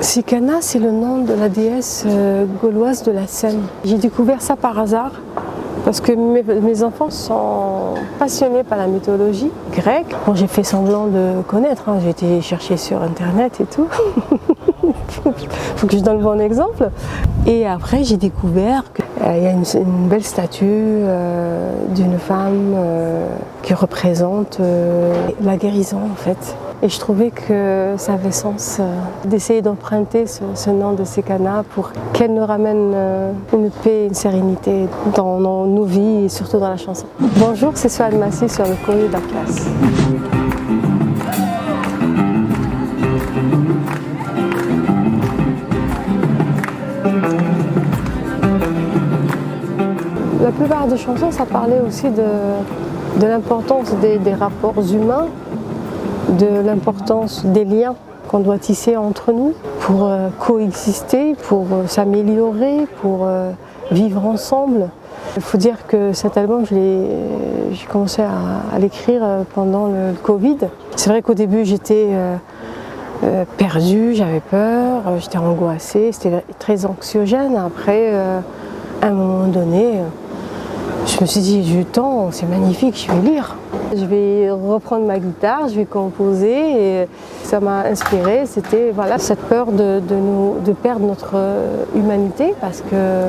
Sikana, c'est le nom de la déesse gauloise de la Seine. J'ai découvert ça par hasard parce que mes enfants sont passionnés par la mythologie grecque. Bon, j'ai fait semblant de connaître, hein. J'ai été chercher sur internet et tout. Faut que je donne le bon exemple. Et après, j'ai découvert qu'il y a une belle statue d'une femme qui représente la guérison en fait. Et je trouvais que ça avait sens d'essayer d'emprunter ce nom de Sikana pour qu'elle nous ramène une paix et une sérénité dans nos vies et surtout dans la chanson. Bonjour, c'est Souad Massi sur le courrier d'Atlas. La plupart des chansons, ça parlait aussi de l'importance des rapports humains, de l'importance des liens qu'on doit tisser entre nous pour coexister, pour s'améliorer, pour vivre ensemble. Il faut dire que cet album, j'ai commencé à l'écrire pendant le Covid. C'est vrai qu'au début, j'étais perdue, j'avais peur, j'étais angoissée, c'était très anxiogène. Après, à un moment donné, je me suis dit, j'ai eu le temps, c'est magnifique, je vais lire. Je vais reprendre ma guitare, je vais composer et ça m'a inspirée. C'était voilà, cette peur de perdre notre humanité parce que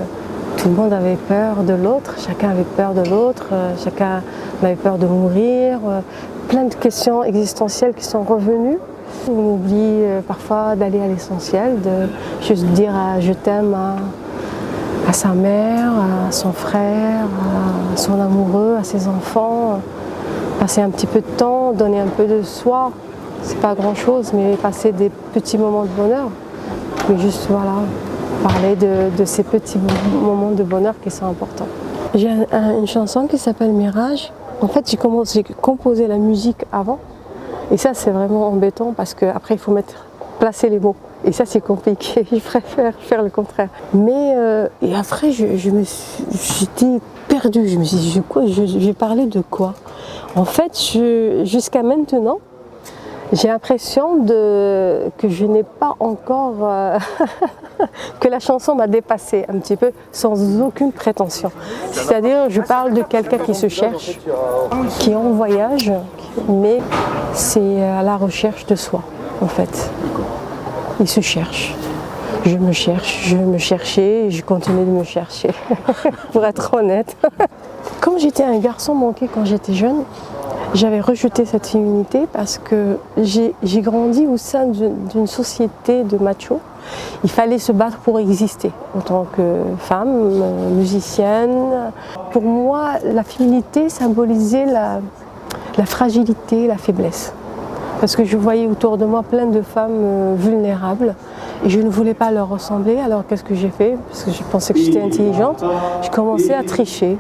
tout le monde avait peur de l'autre, chacun avait peur de l'autre, chacun avait peur de mourir. Plein de questions existentielles qui sont revenues. On oublie parfois d'aller à l'essentiel, de juste dire je t'aime à sa mère, à son frère, à son amoureux, à ses enfants. Passer un petit peu de temps, donner un peu de soi, c'est pas grand chose, mais passer des petits moments de bonheur. Mais juste voilà, parler de ces petits moments de bonheur qui sont importants. J'ai une chanson qui s'appelle Mirage. En fait, j'ai composé la musique avant. Et ça, c'est vraiment embêtant parce qu'après, il faut placer les mots. Et ça, c'est compliqué. Je préfère faire le contraire. Mais et après, j'étais perdue. Je me suis dit, je vais parler de quoi? En fait, jusqu'à maintenant, j'ai l'impression que je n'ai pas encore... que la chanson m'a dépassée un petit peu sans aucune prétention. C'est-à-dire, je parle de quelqu'un qui se cherche, qui est en voyage, mais c'est à la recherche de soi, en fait. Il se cherche. Je me cherche, je me cherchais et je continue de me chercher, pour être honnête. Comme j'étais un garçon manqué quand j'étais jeune, j'avais rejeté cette féminité parce que j'ai grandi au sein d'une société de machos. Il fallait se battre pour exister en tant que femme, musicienne. Pour moi, la féminité symbolisait la fragilité, la faiblesse. Parce que je voyais autour de moi plein de femmes vulnérables et je ne voulais pas leur ressembler. Alors qu'est-ce que j'ai fait? Parce que je pensais que j'étais intelligente, j'ai commencé à tricher.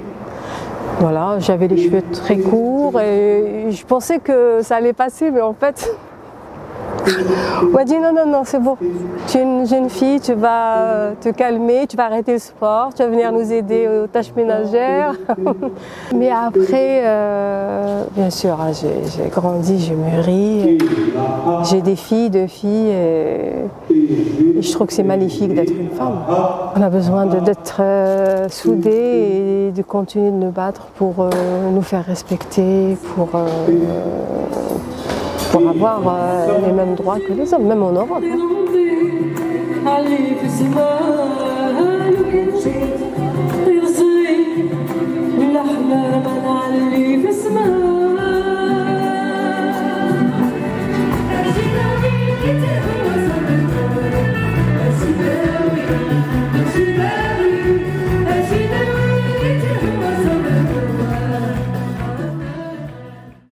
Voilà, j'avais les cheveux très courts et je pensais que ça allait passer, mais en fait, on m'a dit non, c'est bon. Tu es une jeune fille, tu vas te calmer, tu vas arrêter le sport, tu vas venir nous aider aux tâches ménagères. Mais après, bien sûr, hein, j'ai grandi, j'ai mûri, j'ai des filles, deux filles, et je trouve que c'est magnifique d'être une femme. On a besoin d'être soudés et de continuer de nous battre pour nous faire respecter, pour avoir les mêmes droits que les hommes, même en Europe.